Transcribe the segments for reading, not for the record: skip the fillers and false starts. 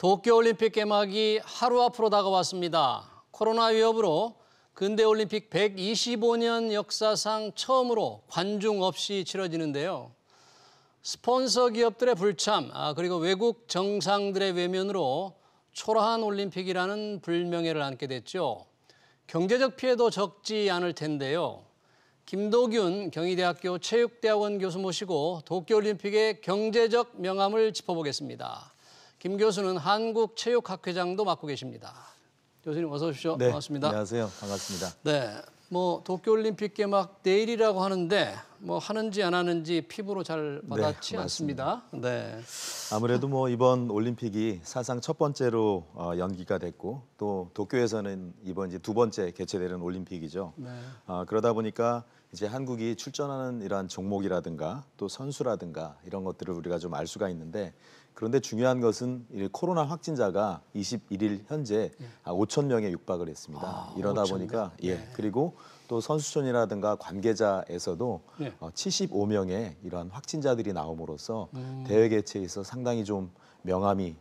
도쿄올림픽 개막이 하루 앞으로 다가왔습니다. 코로나 위협으로 근대올림픽 125년 역사상 처음으로 관중 없이 치러지는데요. 스폰서 기업들의 불참, 그리고 외국 정상들의 외면으로 초라한 올림픽이라는 불명예를 안게 됐죠. 경제적 피해도 적지 않을 텐데요. 김도균 경희대학교 체육대학원 교수 모시고 도쿄올림픽의 경제적 명암을 짚어보겠습니다. 김 교수는 한국체육학회장도 맡고 계십니다. 교수님 어서 오십시오. 네, 반갑습니다. 안녕하세요. 반갑습니다. 네, 도쿄올림픽 개막 내일이라고 하는데 하는지 안 하는지 피부로 잘 와닿지 않습니다. 네. 아무래도 이번 올림픽이 사상 첫 번째로 연기가 됐고 또 도쿄에서는 이번 이제 두 번째 개최되는 올림픽이죠. 네. 그러다 보니까 이제 한국이 출전하는 이러한 종목이라든가 또 선수라든가 이런 것들을 우리가 좀 알 수가 있는데, 그런데 중요한 것은 이 코로나 확진자가 21일 현재 5천 명에 육박을 했습니다. 이러다 5천 보니까 명. 네. 그리고 또 선수촌이라든가 관계자에서도 75명의 이러한 확진자들이 나옴으로써 대회 개최에서 상당히 좀 명암이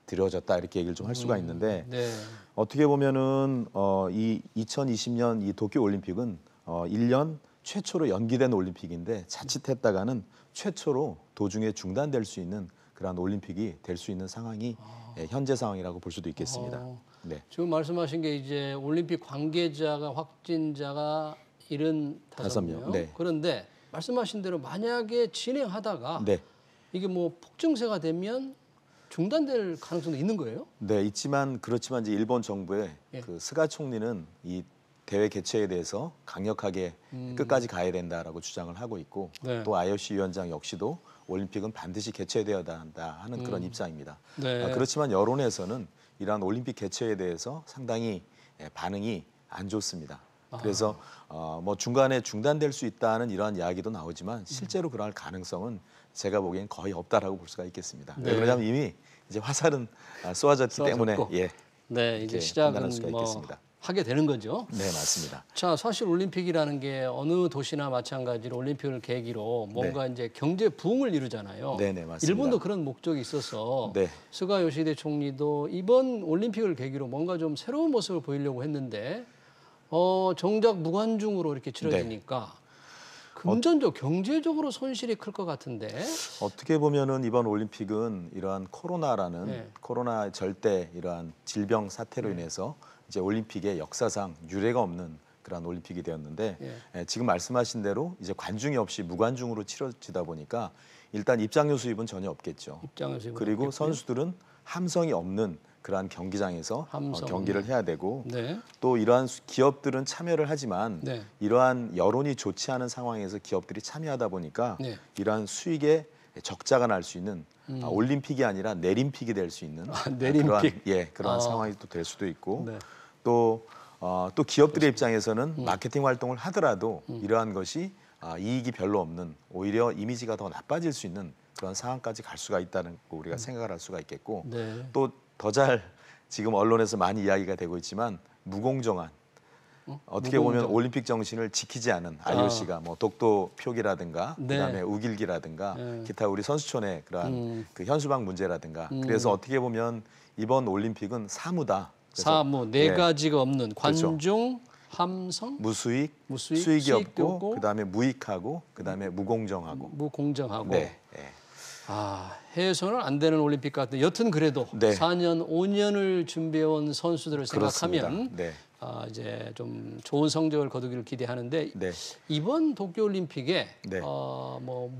들여졌다 이렇게 얘기를 좀 할 수가 있는데, 네. 어떻게 보면은 이 2020년 이 도쿄 올림픽은 1년 최초로 연기된 올림픽인데 자칫했다가는 최초로 도중에 중단될 수 있는 그런 올림픽이 될 수 있는 상황이 현재 상황이라고 볼 수도 있겠습니다. 네. 지금 말씀하신 게 이제 올림픽 관계자가 확진자가 75명. 네. 그런데 말씀하신 대로 만약에 진행하다가 네. 이게 폭증세가 되면 중단될 가능성도 있는 거예요? 네, 그렇지만 이제 일본 정부의 예. 그 스가 총리는 이 대회 개최에 대해서 강력하게 끝까지 가야 된다라고 주장을 하고 있고, 네. 또 IOC 위원장 역시도 올림픽은 반드시 개최되어야 한다 하는 그런 입장입니다. 네. 그렇지만 여론에서는 이러한 올림픽 개최에 대해서 상당히 반응이 안 좋습니다. 그래서 중간에 중단될 수 있다는 이러한 이야기도 나오지만 실제로 그럴 가능성은 제가 보기엔 거의 없다라고 볼 수가 있겠습니다. 네. 왜 그러냐면 이미 이제 화살은 쏘아졌기 때문에 네, 이제 시작은 판단할 수가 있겠습니다. 하게 되는 거죠. 네, 맞습니다. 자, 사실 올림픽이라는 게 어느 도시나 마찬가지로 올림픽을 계기로 뭔가 이제 경제 부흥을 이루잖아요. 네, 맞습니다. 일본도 그런 목적이 있어서 네. 스가 요시히데 총리도 이번 올림픽을 계기로 뭔가 좀 새로운 모습을 보이려고 했는데 정작 무관중으로 이렇게 치러지니까 금전적 경제적으로 손실이 클 것 같은데. 어떻게 보면은 이번 올림픽은 이러한 코로나라는 코로나 절대 이러한 질병 사태로 인해서 이제 올림픽의 역사상 유례가 없는 그런 올림픽이 되었는데, 지금 말씀하신 대로 이제 관중이 없이 무관중으로 치러지다 보니까 일단 입장료 수입은 전혀 없겠죠. 그리고 선수들은 함성이 없는 그러한 경기장에서 경기를 해야 되고, 또 이러한 기업들은 참여를 하지만 이러한 여론이 좋지 않은 상황에서 기업들이 참여하다 보니까 이러한 수익에 적자가 날 수 있는 올림픽이 아니라 내림픽이 될 수 있는 그러한 상황이 또 될 수도 있고, 또 기업들의 입장에서는 마케팅 활동을 하더라도 이러한 것이 이익이 별로 없는, 오히려 이미지가 더 나빠질 수 있는 그런 상황까지 갈 수가 있다는 거 우리가 생각을 할 수가 있겠고, 또 더 잘 지금 언론에서 많이 이야기가 되고 있지만 무공정한, 어떻게 보면 올림픽 정신을 지키지 않은 IOC가 독도 표기라든가 그다음에 우길기라든가 기타 우리 선수촌의 그러한 그 현수막 문제라든가, 그래서 어떻게 보면 이번 올림픽은 사무다. 사무 네 가지가 없는 관중, 함성, 무수익, 수익이 없고 그다음에 무익하고 그다음에 무공정하고. 해서는 안 되는 올림픽 같은데 여튼 그래도 4년, 5년을 준비해온 선수들을 생각하면 이제 좀 좋은 성적을 거두기를 기대하는데, 이번 도쿄올림픽에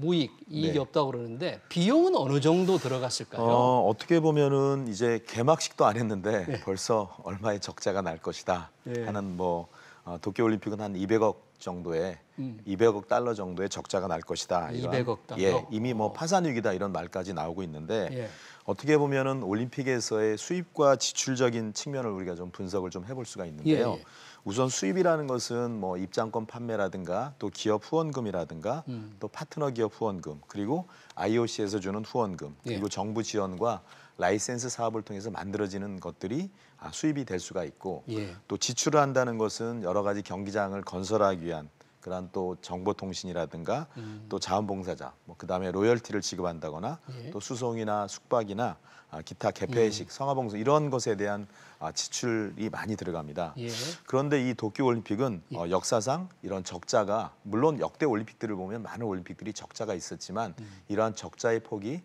무익, 이익이 없다고 그러는데 비용은 어느 정도 들어갔을까요? 어떻게 보면은 이제 개막식도 안 했는데 벌써 얼마의 적자가 날 것이다 하는 도쿄올림픽은 한 200억 정도의 200억 달러 정도의 적자가 날 것이다. 200억 달러. 이미 파산 위기다 이런 말까지 나오고 있는데, 어떻게 보면은 올림픽에서의 수입과 지출적인 측면을 우리가 좀 분석을 좀 해볼 수가 있는데요. 우선 수입이라는 것은 입장권 판매라든가 또 기업 후원금이라든가 또 파트너 기업 후원금, 그리고 IOC에서 주는 후원금, 그리고 정부 지원과 라이센스 사업을 통해서 만들어지는 것들이 수입이 될 수가 있고, 또 지출을 한다는 것은 여러 가지 경기장을 건설하기 위한 그런 또 정보통신이라든가 또 자원봉사자, 뭐 그다음에 로열티를 지급한다거나 예. 또 수송이나 숙박이나 기타 개폐식, 성화봉송 이런 것에 대한 지출이 많이 들어갑니다. 예. 그런데 이 도쿄올림픽은 역사상 이런 적자가 물론 역대 올림픽들을 보면 많은 올림픽들이 적자가 있었지만 이러한 적자의 폭이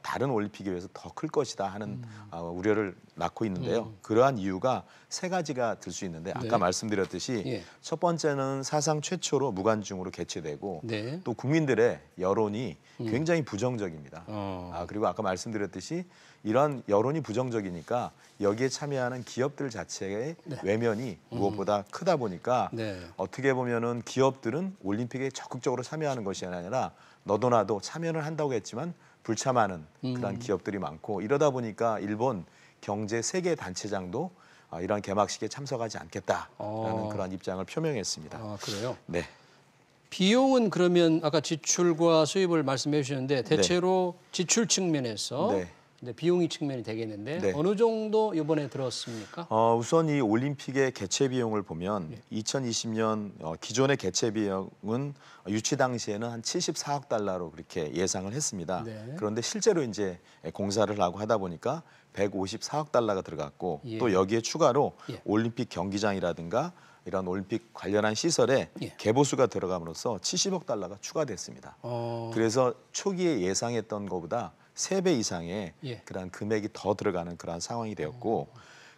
다른 올림픽에 비해서 더 클 것이다 하는 우려를 낳고 있는데요. 그러한 이유가 세 가지가 들 수 있는데 아까 네. 말씀드렸듯이 예. 첫 번째는 사상 최초로 무관중으로 개최되고 네. 또 국민들의 여론이 굉장히 부정적입니다. 어. 그리고 아까 말씀드렸듯이 이런 여론이 부정적이니까 여기에 참여하는 기업들 자체의 외면이 무엇보다 크다 보니까 네. 어떻게 보면은 기업들은 올림픽에 적극적으로 참여하는 것이 아니라 너도 나도 참여를 한다고 했지만 불참하는 그런 기업들이 많고 이러다 보니까 일본 경제 세계 단체장도 이러한 개막식에 참석하지 않겠다라는 그런 입장을 표명했습니다. 아, 그래요? 네. 비용은 그러면 아까 지출과 수입을 말씀해 주셨는데 대체로 지출 측면에서 네. 비용이 측면이 되겠는데 네. 어느 정도 이번에 들었습니까? 우선 이 올림픽의 개최 비용을 보면 2020년 기존의 개최 비용은 유치 당시에는 한 74억 달러로 그렇게 예상을 했습니다. 네. 그런데 실제로 이제 공사를 하고 하다 보니까 154억 달러가 들어갔고 예. 또 여기에 추가로 예. 올림픽 경기장이라든가 이런 올림픽 관련한 시설에 예. 개보수가 들어감으로써 70억 달러가 추가됐습니다. 그래서 초기에 예상했던 것보다 3배 이상의 예. 그런 금액이 더 들어가는 그런 상황이 되었고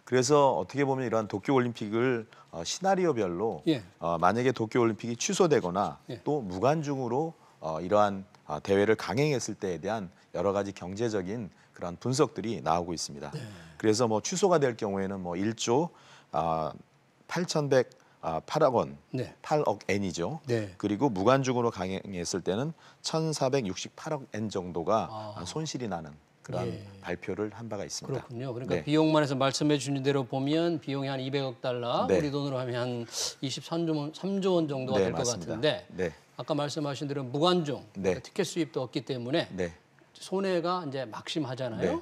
그래서 어떻게 보면 이러한 도쿄올림픽을 시나리오별로 예. 만약에 도쿄올림픽이 취소되거나 예. 또 무관중으로 이러한 대회를 강행했을 때에 대한 여러 가지 경제적인 그런 분석들이 나오고 있습니다. 그래서 뭐 취소가 될 경우에는 뭐 1조 8,108억 원, 네. 8억 엔이죠. 네. 그리고 무관중으로 강행했을 때는 1,468억 엔 정도가 손실이 나는 그런 예. 발표를 한 바가 있습니다. 그렇군요. 그러니까 네. 비용만 해서 말씀해 주신 대로 보면 비용이 한 200억 달러, 네. 우리 돈으로 하면 한 3조 원 정도가 될 것 맞습니다. 같은데 네. 아까 말씀하신 대로 무관중, 네. 그러니까 티켓 수입도 없기 때문에 네. 손해가 이제 막심하잖아요. 네.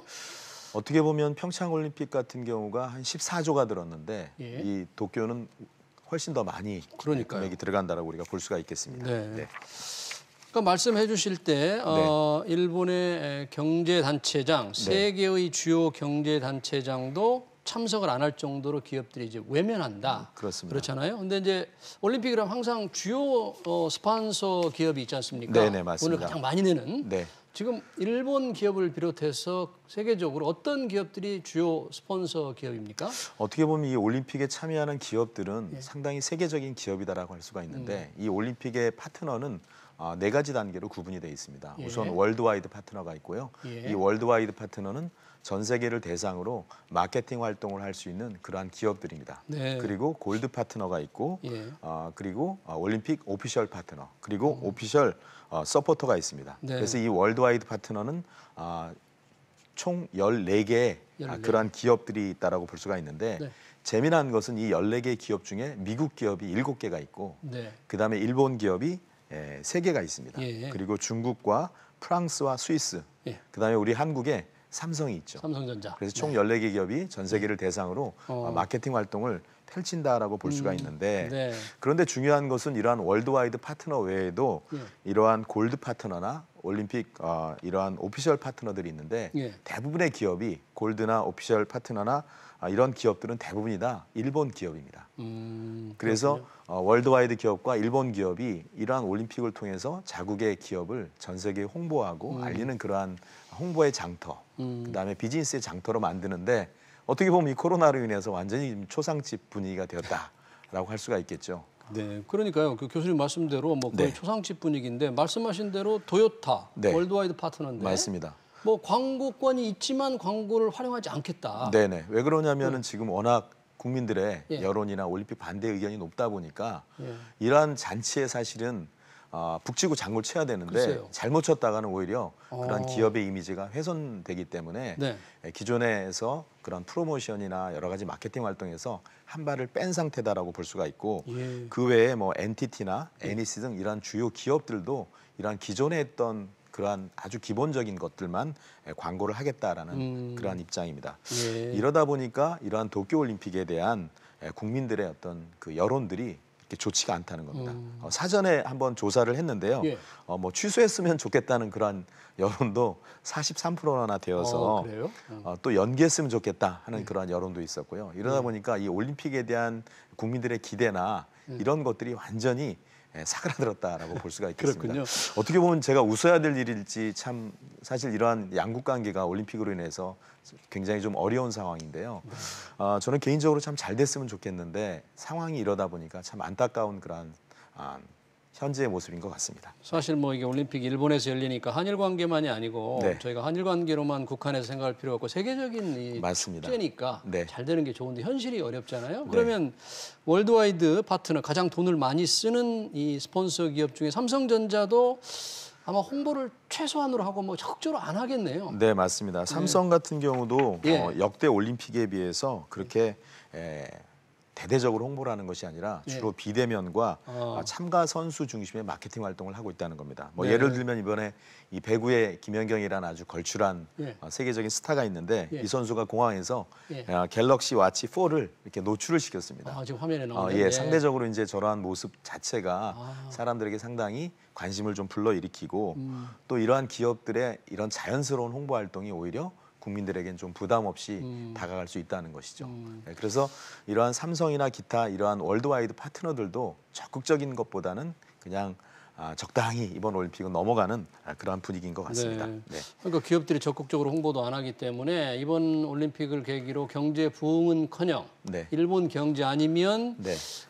어떻게 보면 평창올림픽 같은 경우가 한 14조가 들었는데 예. 이 도쿄는 훨씬 더 많이 그러니까요. 금액이 들어간다라고 우리가 볼 수가 있겠습니다. 네. 그러니까 말씀해 주실 때 일본의 경제단체장, 세계의 주요 경제단체장도 참석을 안 할 정도로 기업들이 이제 외면한다. 그렇습니다. 그렇잖아요. 근데 이제 올림픽이라면 항상 주요 스폰서 기업이 있지 않습니까? 네네, 맞습니다. 돈을 가장 많이 내는. 네. 지금 일본 기업을 비롯해서 세계적으로 어떤 기업들이 주요 스폰서 기업입니까? 어떻게 보면 이 올림픽에 참여하는 기업들은 상당히 세계적인 기업이다라고 할 수가 있는데 이 올림픽의 파트너는 4가지 단계로 구분이 되어 있습니다. 예. 우선 월드와이드 파트너가 있고요. 예. 이 월드와이드 파트너는 전 세계를 대상으로 마케팅 활동을 할 수 있는 그러한 기업들입니다. 네. 그리고 골드 파트너가 있고 예. 그리고 올림픽 오피셜 파트너 그리고 오피셜 서포터가 있습니다. 네. 그래서 이 월드와이드 파트너는 총 14개의 14. 그러한 기업들이 있다라고 볼 수가 있는데 네. 재미난 것은 이 14개 기업 중에 미국 기업이 7개가 있고 네. 그다음에 일본 기업이 3개가 있습니다. 예. 그리고 중국과 프랑스와 스위스, 예. 그다음에 우리 한국에 삼성이 있죠. 삼성전자. 그래서 총 14개 기업이 전 세계를 대상으로 마케팅 활동을 펼친다라고 볼 수가 있는데 네. 그런데 중요한 것은 이러한 월드와이드 파트너 외에도 예. 이러한 골드 파트너나 올림픽 이러한 오피셜 파트너들이 있는데 예. 대부분의 기업이 골드나 오피셜 파트너나 이런 기업들은 대부분이 다 일본 기업입니다. 그래서 월드와이드 기업과 일본 기업이 이러한 올림픽을 통해서 자국의 기업을 전 세계에 홍보하고 알리는 그러한 홍보의 장터, 그다음에 비즈니스의 장터로 만드는데 어떻게 보면 이 코로나로 인해서 완전히 초상집 분위기가 되었다라고 할 수가 있겠죠. 네, 그러니까요. 그 교수님 말씀대로 뭐 거의 네. 초상집 분위기인데 말씀하신 대로 토요타, 네. 월드와이드 파트너인데 맞습니다. 뭐 광고권이 있지만 광고를 활용하지 않겠다. 네네. 왜 그러냐면은 지금 워낙 국민들의 예. 여론이나 올림픽 반대 의견이 높다 보니까 예. 이러한 잔치에 사실은 북치고 장구를 쳐야 되는데 글쎄요. 잘못 쳤다가는 오히려 그런 기업의 이미지가 훼손되기 때문에 네. 기존에서 그런 프로모션이나 여러 가지 마케팅 활동에서 한 발을 뺀 상태다라고 볼 수가 있고 예. 그 외에 뭐 NTT나 NEC 등 이러한 주요 기업들도 이러한 기존에 했던 그러한 아주 기본적인 것들만 광고를 하겠다라는 그러한 입장입니다. 예. 이러다 보니까 이러한 도쿄올림픽에 대한 국민들의 어떤 그 여론들이 이렇게 좋지가 않다는 겁니다. 사전에 한번 조사를 했는데요. 예. 뭐 취소했으면 좋겠다는 그런 여론도 43%나 되어서 그래요? 또 연기했으면 좋겠다 하는 그런 여론도 있었고요. 이러다 보니까 이 올림픽에 대한 국민들의 기대나 이런 것들이 완전히 사그라들었다라고 볼 수가 있겠습니다. 그렇군요. 어떻게 보면 제가 웃어야 될 일일지 참 사실 이러한 양국 관계가 올림픽으로 인해서 굉장히 좀 어려운 상황인데요. 저는 개인적으로 참 잘 됐으면 좋겠는데 상황이 이러다 보니까 참 안타까운 그런 현재의 모습인 것 같습니다. 사실 뭐 이게 올림픽 일본에서 열리니까 한일 관계만이 아니고 네. 저희가 한일 관계로만 국한해서 생각할 필요 없고 세계적인 이 맞습니다. 축제니까 네. 잘 되는 게 좋은데 현실이 어렵잖아요. 그러면 월드와이드 파트너 가장 돈을 많이 쓰는 이 스폰서 기업 중에 삼성전자도 아마 홍보를 최소한으로 하고 뭐 적극적으로 안 하겠네요. 네, 맞습니다. 삼성 같은 경우도 예. 역대 올림픽에 비해서 그렇게 대대적으로 홍보를 하는 것이 아니라 주로 비대면과 참가 선수 중심의 마케팅 활동을 하고 있다는 겁니다. 뭐 예를 들면 이번에 이 배구의 김연경이라는 아주 걸출한 세계적인 스타가 있는데 이 선수가 공항에서 갤럭시 와치 4를 이렇게 노출을 시켰습니다. 지금 화면에 나오는데 상대적으로 이제 저러한 모습 자체가 사람들에게 상당히 관심을 좀 불러일으키고 또 이러한 기업들의 이런 자연스러운 홍보 활동이 오히려 국민들에겐 좀 부담 없이 다가갈 수 있다는 것이죠. 그래서 이러한 삼성이나 기타 이러한 월드와이드 파트너들도 적극적인 것보다는 그냥 적당히 이번 올림픽은 넘어가는 그러한 분위기인 것 같습니다. 네. 그러니까 기업들이 적극적으로 홍보도 안 하기 때문에 이번 올림픽을 계기로 경제 부흥은커녕 일본 경제 아니면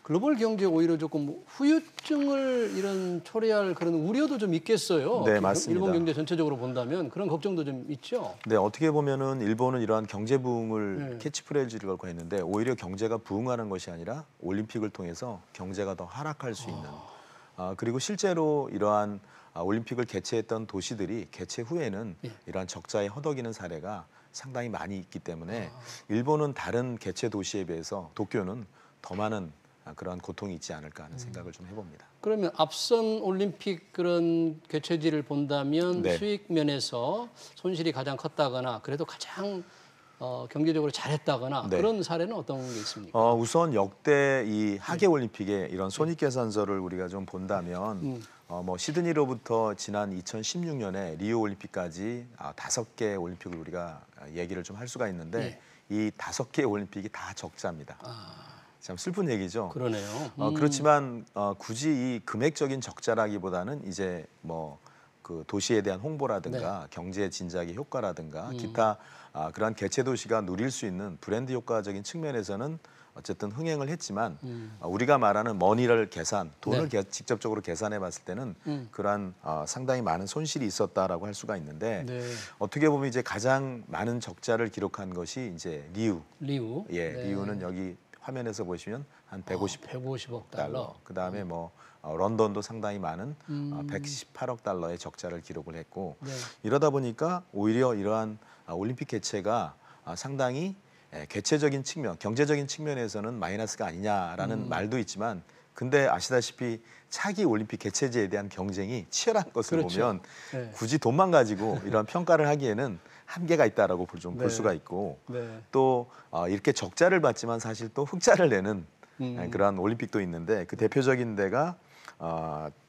글로벌 경제에 오히려 조금 후유증을 이런 초래할 그런 우려도 좀 있겠어요. 네, 맞습니다. 일본 경제 전체적으로 본다면 그런 걱정도 좀 있죠. 네, 어떻게 보면은 일본은 이러한 경제 부흥을 캐치프레이즈를 걸고 했는데 오히려 경제가 부흥하는 것이 아니라 올림픽을 통해서 경제가 더 하락할 수 있는. 그리고 실제로 이러한 올림픽을 개최했던 도시들이 개최 후에는 이러한 적자에 허덕이는 사례가 상당히 많이 있기 때문에 일본은 다른 개최 도시에 비해서 도쿄는 더 많은 그러한 고통이 있지 않을까 하는 생각을 좀 해봅니다. 그러면 앞선 올림픽 그런 개최지를 본다면 수익 면에서 손실이 가장 컸다거나 그래도 가장 경제적으로 잘했다거나 그런 사례는 어떤 게 있습니까? 우선 역대 이 하계 올림픽의 이런 손익계산서를 우리가 좀 본다면 뭐 시드니로부터 지난 2016년에 리우 올림픽까지 5개 올림픽을 우리가 얘기를 좀 할 수가 있는데 이 5개 올림픽이 다 적자입니다. 참 슬픈 얘기죠. 그러네요. 그렇지만 굳이 이 금액적인 적자라기보다는 이제 뭐 그 도시에 대한 홍보라든가 경제 진작의 효과라든가 기타 그러한 개최 도시가 누릴 수 있는 브랜드 효과적인 측면에서는 어쨌든 흥행을 했지만 우리가 말하는 머니를 계산, 돈을 직접적으로 계산해 봤을 때는 그러한 상당히 많은 손실이 있었다라고 할 수가 있는데 어떻게 보면 이제 가장 많은 적자를 기록한 것이 이제 리우. 리우는 여기 화면에서 보시면 한 150억 달러. 그다음에 뭐 런던도 상당히 많은 118억 달러의 적자를 기록을 했고 이러다 보니까 오히려 이러한 올림픽 개최가 상당히 개최적인 측면, 경제적인 측면에서는 마이너스가 아니냐라는 말도 있지만 근데 아시다시피 차기 올림픽 개최지에 대한 경쟁이 치열한 것을 보면 굳이 돈만 가지고 이런 평가를 하기에는 한계가 있다라고 볼 수가 있고 또 이렇게 적자를 봤지만 사실 또 흑자를 내는 그러한 올림픽도 있는데 그 대표적인 데가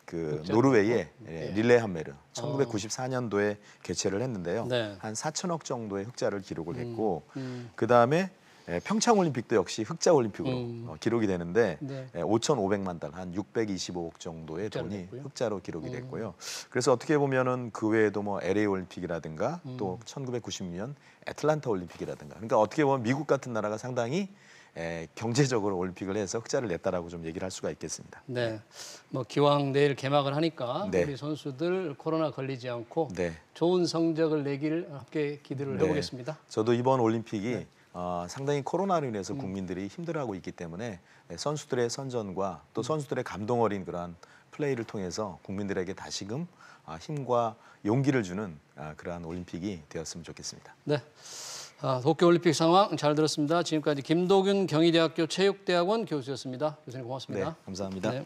그 노르웨이의 릴레하메르 1994년도에 개최를 했는데요. 한 4천억 정도의 흑자를 기록을 했고 그다음에 평창 올림픽도 역시 흑자 올림픽으로 기록이 되는데 5,500만 달러, 한 625억 정도의 돈이 흑자로 기록이 됐고요. 그래서 어떻게 보면은 그 외에도 뭐 LA 올림픽이라든가 또 1996년 애틀란타 올림픽이라든가 그러니까 어떻게 보면 미국 같은 나라가 상당히 경제적으로 올림픽을 해서 흑자를 냈다라고 좀 얘기를 할 수가 있겠습니다. 뭐 기왕 내일 개막을 하니까 우리 선수들 코로나 걸리지 않고 좋은 성적을 내기를 함께 기대를 해보겠습니다. 저도 이번 올림픽이 상당히 코로나로 인해서 국민들이 힘들어하고 있기 때문에 선수들의 선전과 또 선수들의 감동 어린 그러한 플레이를 통해서 국민들에게 다시금 힘과 용기를 주는 그러한 올림픽이 되었으면 좋겠습니다. 도쿄올림픽 상황 잘 들었습니다. 지금까지 김도균 경희대학교 체육대학원 교수였습니다. 교수님 고맙습니다. 감사합니다.